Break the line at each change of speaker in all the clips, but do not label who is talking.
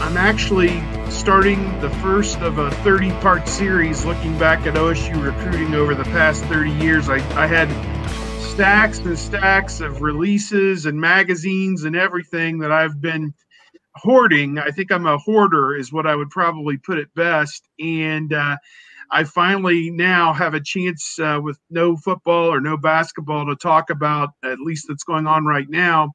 I'm actually starting the first of a 30-part series looking back at OSU recruiting over the past 30 years. I had stacks and stacks of releases and magazines and everything that I've been hoarding. I think I'm a hoarder is what I would probably put it best. And I finally now have a chance with no football or no basketball to talk about, at least that's going on right now,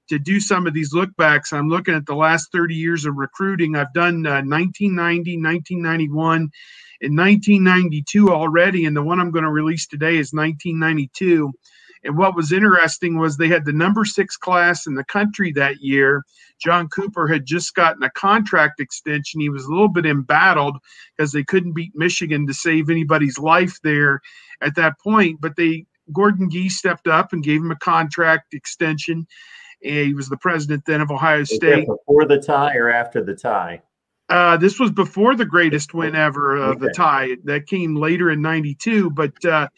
to do some of these look backs. I'm looking at the last 30 years of recruiting. I've done 1990, 1991, and 1992 already. And the one I'm going to release today is 1992. And what was interesting was they had the number 6 class in the country that year. John Cooper had just gotten a contract extension. He was a little bit embattled because they couldn't beat Michigan to save anybody's life there at that point. But Gordon Gee stepped up and gave him a contract extension. And he was the president then of Ohio State.
Before the tie or after the tie?
This was before the greatest win ever of the tie. That came later in 92. But so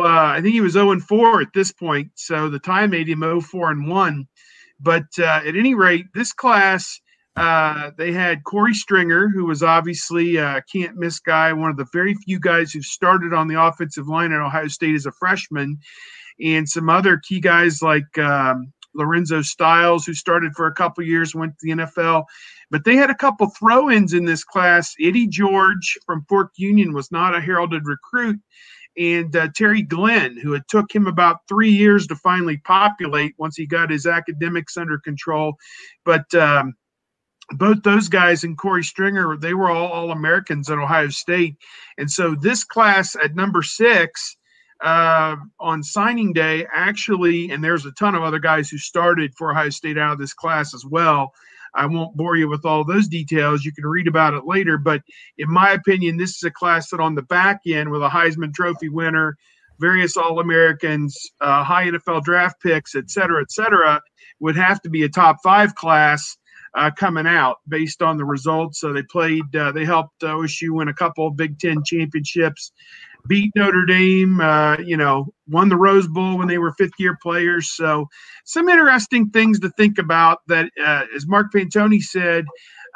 I think he was 0-4 at this point. So the tie made him 0-4-1. But at any rate, this class, they had Corey Stringer, who was obviously a can't-miss guy, one of the very few guys who started on the offensive line at Ohio State as a freshman, and some other key guys like Lorenzo Styles, who started for a couple years, went to the NFL. But they had a couple throw-ins in this class. Eddie George from Fork Union was not a heralded recruit. And Terry Glenn, who it took him about 3 years to finally populate once he got his academics under control. But both those guys and Corey Stringer, they were all Americans at Ohio State. And so this class at number 6 on signing day, actually, and there's a ton of other guys who started for Ohio State out of this class as well. I won't bore you with all those details. You can read about it later. But in my opinion, this is a class that on the back end with a Heisman Trophy winner, various All-Americans, high NFL draft picks, et cetera, would have to be a top 5 class coming out based on the results. So they helped OSU win a couple of Big Ten championships, beat Notre Dame, won the Rose Bowl when they were 5th-year players. So some interesting things to think about that, as Mark Pantoni said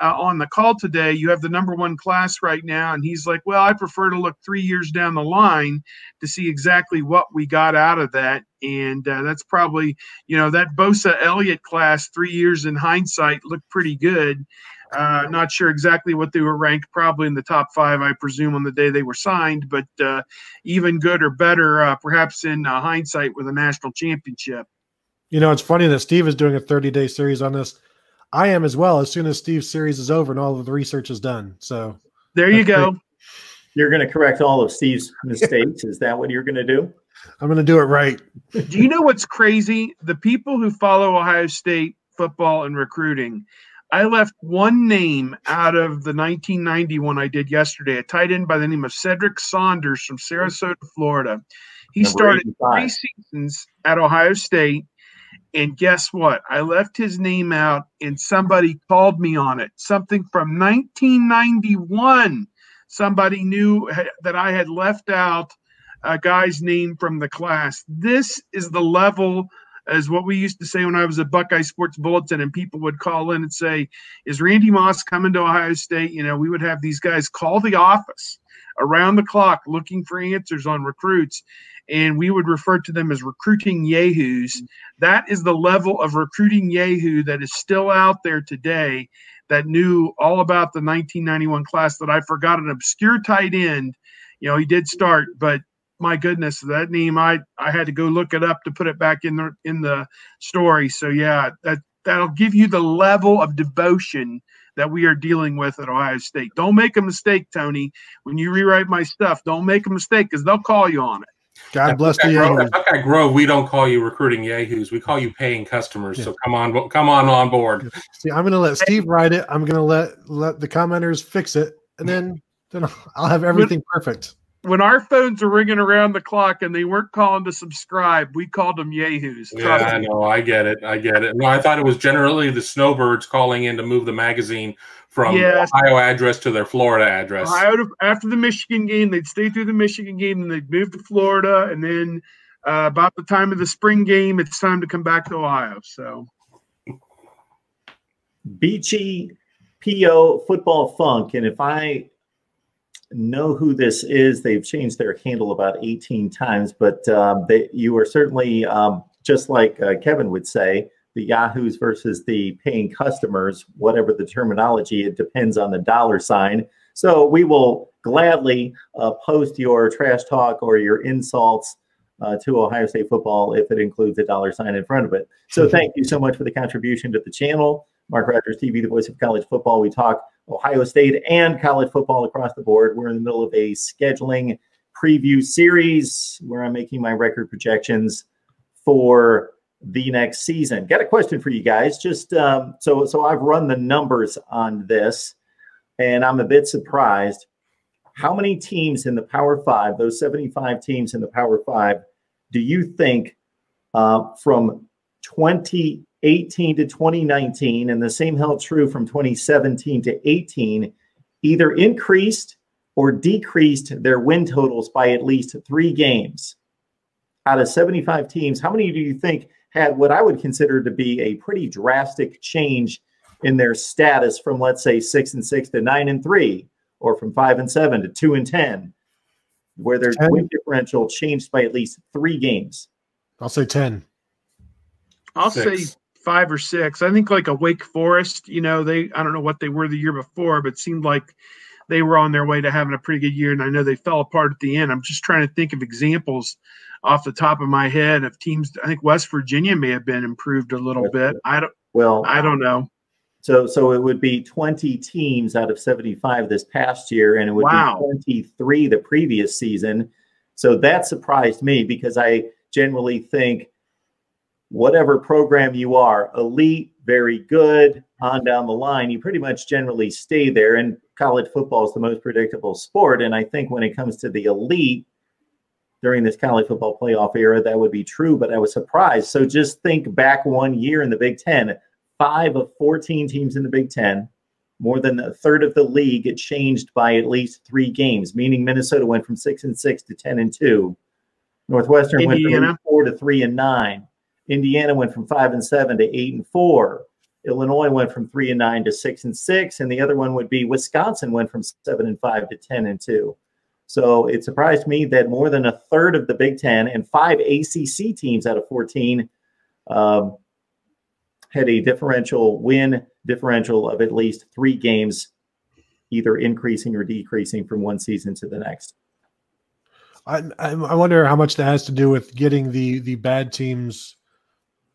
on the call today, you have the number 1 class right now. And he's like, well, I prefer to look 3 years down the line to see exactly what we got out of that. And that's probably, that Bosa Elliott class 3 years in hindsight looked pretty good. Not sure exactly what they were ranked, probably in the top 5, I presume, on the day they were signed, but even good or better, perhaps in hindsight, with a national championship.
It's funny that Steve is doing a 30-day series on this. I am as well, as soon as Steve's series is over and all of the research is done. So
there you go.
Great. You're going to correct all of Steve's mistakes. Is that what you're going to do?
I'm going to do it right.
Do you know what's crazy? The people who follow Ohio State football and recruiting, I left one name out of the 1990 one I did yesterday, a tight end by the name of Cedric Saunders from Sarasota, Florida. He started 3 seasons at Ohio State, and guess what? I left his name out, and somebody called me on it. Something from 1991. Somebody knew that I had left out a guy's name from the class. This is the level, as what we used to say when I was at Buckeye Sports Bulletin, and people would call in and say, is Randy Moss coming to Ohio State? We would have these guys call the office around the clock looking for answers on recruits, and we would refer to them as recruiting yahoos. That is the level of recruiting yahoo that is still out there today, that knew all about the 1991 class that I forgot, an obscure tight end. He did start, but my goodness, that name, I had to go look it up to put it back in the story. So yeah, that'll give you the level of devotion that we are dealing with at Ohio State. Don't make a mistake, Tony. When you rewrite my stuff, don't make a mistake, because they'll call you on it.
God bless the
Yahoos. At Buckeye Grove, we don't call you recruiting yahoos. We call you paying customers. Yeah. So come on board.
See, I'm going to let Steve write it. I'm going to let the commenters fix it, and then I'll have everything perfect.
When our phones were ringing around the clock and they weren't calling to subscribe, we called them yahoos.
Yeah, I know. I get it. No, I thought it was generally the snowbirds calling in to move the magazine from Ohio address to their Florida address.
After the Michigan game, they'd stay through the Michigan game, and they'd move to Florida. And then about the time of the spring game, it's time to come back to Ohio. So
Beachy PO Football Funk. And if I know who this is, they've changed their handle about 18 times, but you are certainly, just like Kevin would say, the Yahoos versus the paying customers, whatever the terminology, it depends on the dollar sign. So we will gladly post your trash talk or your insults to Ohio State football if it includes a dollar sign in front of it. So thank you so much for the contribution to the channel. Mark Rogers TV, the voice of college football. We talk Ohio State and college football across the board. We're in the middle of a scheduling preview series where I'm making my record projections for the next season. Got a question for you guys. Just so I've run the numbers on this, and I'm a bit surprised. How many teams in the Power 5, those 75 teams in the Power 5, do you think from 2018 to 2019, and the same held true from 2017 to 18, either increased or decreased their win totals by at least 3 games? Out of 75 teams, how many do you think had what I would consider to be a pretty drastic change in their status from, let's say, 6-6 to 9-3, or from 5-7 to 2-10, where their win differential changed by at least 3 games?
I'll say 10.
I'll say 5 or 6. I think like a Wake Forest, I don't know what they were the year before, but it seemed like they were on their way to having a pretty good year. And I know they fell apart at the end. I'm just trying to think of examples off the top of my head of teams. I think West Virginia may have been improved a little bit. I don't know.
So it would be 20 teams out of 75 this past year, and it would be 23 the previous season. So that surprised me, because I generally think whatever program you are, elite, very good, on down the line, you pretty much generally stay there. And college football is the most predictable sport. And I think when it comes to the elite during this college football playoff era, that would be true, but I was surprised. So just think back 1 year in the Big Ten, 5 of 14 teams in the Big Ten, more than a third of the league, it changed by at least 3 games, meaning Minnesota went from 6-6 to 10-2. Northwestern went from 4 to 3-9. Indiana went from 5-7 to 8-4. Illinois went from 3-9 to 6-6, and the other one would be Wisconsin went from 7-5 to 10-2. So it surprised me that more than a third of the Big Ten and 5 ACC teams out of 14 had a win differential of at least 3 games, either increasing or decreasing from one season to the next.
I wonder how much that has to do with getting the bad teams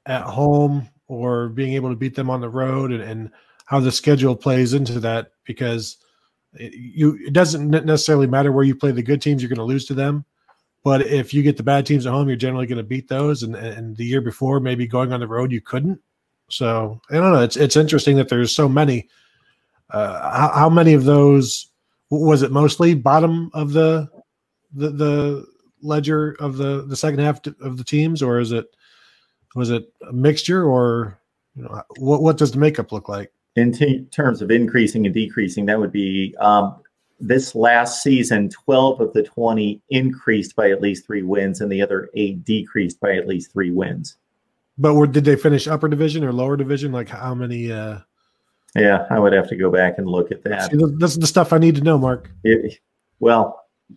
at home or being able to beat them on the road, and how the schedule plays into that, because it doesn't necessarily matter where you play the good teams, you're going to lose to them. But if you get the bad teams at home, you're generally going to beat those. And the year before, maybe going on the road, you couldn't. So I don't know. It's interesting that there's so many. How many of those was it? Mostly bottom of the ledger of the second half of the teams, or was it a mixture, or what does the makeup look like?
In terms of increasing and decreasing, that would be this last season, 12 of the 20 increased by at least 3 wins, and the other 8 decreased by at least 3 wins.
But did they finish upper division or lower division? Like how many?
Yeah, I would have to go back and look at that.
See, this is the stuff I need to know, Mark.
You're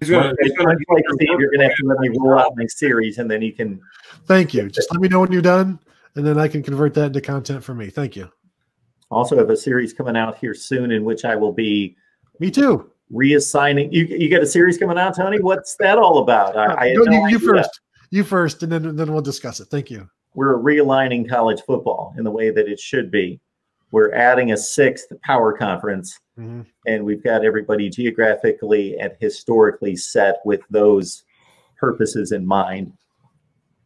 going to have to let me roll out my series, and then you can.
Thank you. Just let me know when you're done, and then I can convert that into content for me. Thank you.
Also have a series coming out here soon in which I will be.
Me too.
Reassigning. You got a series coming out, Tony? What's that all about?
You first, and then we'll discuss it. Thank you.
We're realigning college football in the way that it should be. We're adding a 6th power conference, and we've got everybody geographically and historically set with those purposes in mind.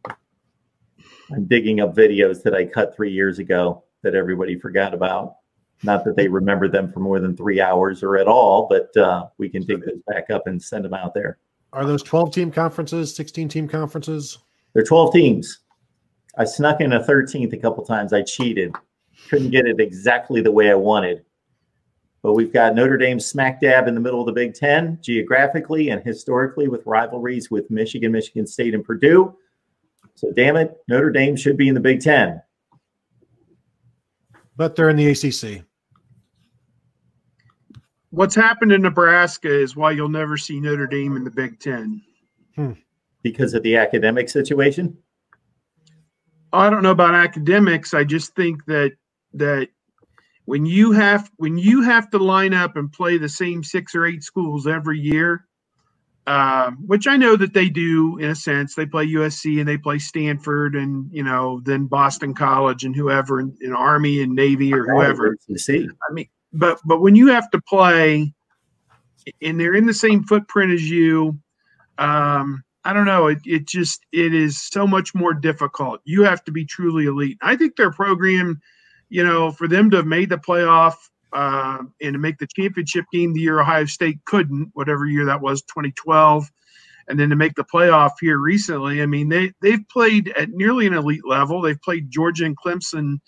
I'm digging up videos that I cut 3 years ago that everybody forgot about. Not that they remember them for more than 3 hours or at all, but we can dig those back up and send them out there.
Are those 12-team conferences, 16-team conferences?
They're 12 teams. I snuck in a 13th a couple times. I cheated. Couldn't get it exactly the way I wanted. But we've got Notre Dame smack dab in the middle of the Big Ten, geographically and historically, with rivalries with Michigan, Michigan State, and Purdue. So damn it, Notre Dame should be in the Big Ten.
But they're in the ACC.
What's happened in Nebraska is why you'll never see Notre Dame in the Big Ten.
Because of the academic situation?
I don't know about academics. I just think that when you have to line up and play the same 6 or 8 schools every year, which I know that they do in a sense. They play USC and they play Stanford and, you know, then Boston College and whoever in Army and Navy or whoever. I mean, but when you have to play and they're in the same footprint as you, I don't know. It is so much more difficult. You have to be truly elite. I think their program, you know, for them to have made the playoff and to make the championship game the year Ohio State couldn't, whatever year that was, 2012, and then to make the playoff here recently. I mean, they've played at nearly an elite level. They've played Georgia and Clemson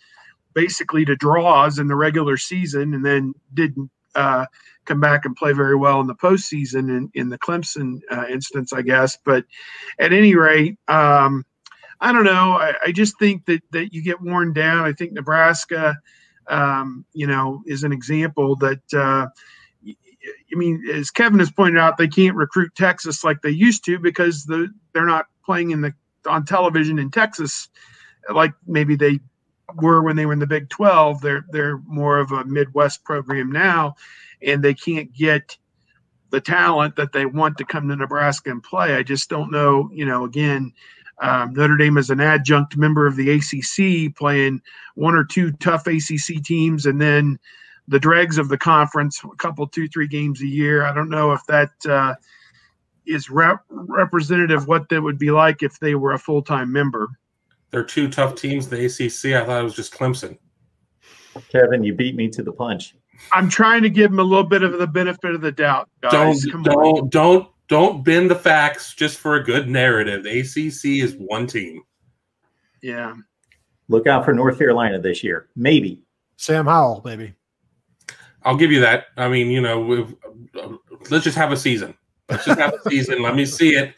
basically to draws in the regular season, and then didn't come back and play very well in the postseason in the Clemson instance, I guess. But at any rate, I don't know. I just think that you get worn down. I think Nebraska, you know, is an example that, I mean, as Kevin has pointed out, they can't recruit Texas like they used to because they're not playing on television in Texas like maybe they were when they were in the Big 12. They're more of a Midwest program now, and they can't get the talent that they want to come to Nebraska and play. I just don't know, you know, again, Notre Dame is an adjunct member of the ACC, playing 1 or 2 tough ACC teams, and then the dregs of the conference, a couple, 2-3 games a year. I don't know if that is representative of what that would be like if they were a full-time member.
They're 2 tough teams, the ACC. I thought it was just Clemson.
Kevin, you beat me to the punch.
I'm trying to give them a little bit of the benefit of the doubt, guys.
Don't bend the facts just for a good narrative. The ACC is 1 team.
Yeah.
Look out for North Carolina this year. Maybe.
Sam Howell, maybe.
I'll give you that. I mean, you know, let's just have a season. Let's just have a season. Let me see it.